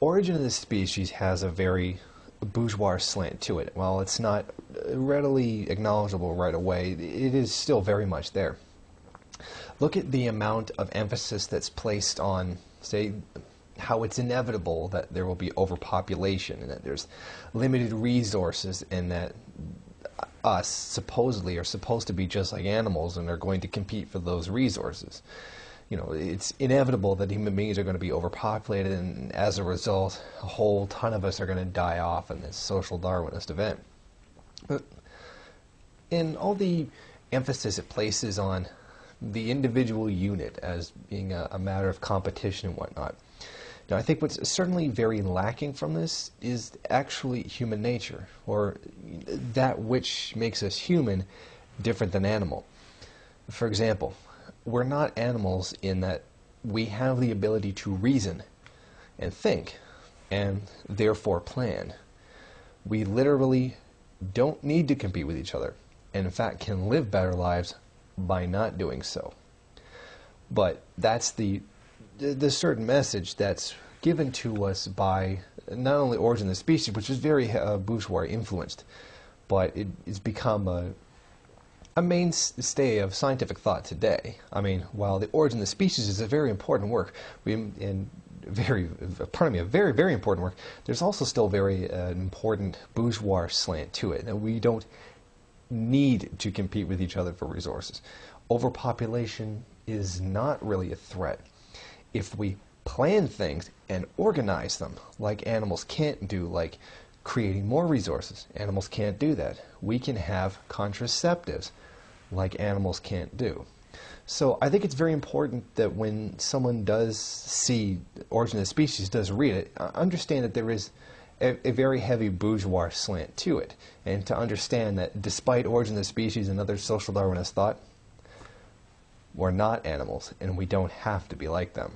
Origin of the Species has a very bourgeois slant to it. While it's not readily acknowledgeable right away, it is still very much there. Look at the amount of emphasis that's placed on, say, how it's inevitable that there will be overpopulation and that there's limited resources and that us supposedly are supposed to be just like animals and are going to compete for those resources. You know, it's inevitable that human beings are going to be overpopulated, and as a result, a whole ton of us are going to die off in this social Darwinist event. But in all the emphasis it places on the individual unit as being a matter of competition and whatnot, now, I think what's certainly very lacking from this is actually human nature, or that which makes us human different than animal. For example, we're not animals in that we have the ability to reason and think and therefore plan. We literally don't need to compete with each other, and in fact can live better lives by not doing so. But that's the certain message that's given to us by not only Origin of the Species, which is very bourgeois influenced, but it's become a mainstay of scientific thought today. I mean, while the Origin of the Species is a very important work, a very, very important work, there's also still very important bourgeois slant to it, and we don't need to compete with each other for resources. Overpopulation is not really a threat if we plan things and organize them like animals can't do, like creating more resources. Animals can't do that. We can have contraceptives like animals can't do. So I think it's very important that when someone does see Origin of the Species, does read it, understand that there is a very heavy bourgeois slant to it, and to understand that despite Origin of the Species and other social Darwinist thought, we're not animals, and we don't have to be like them.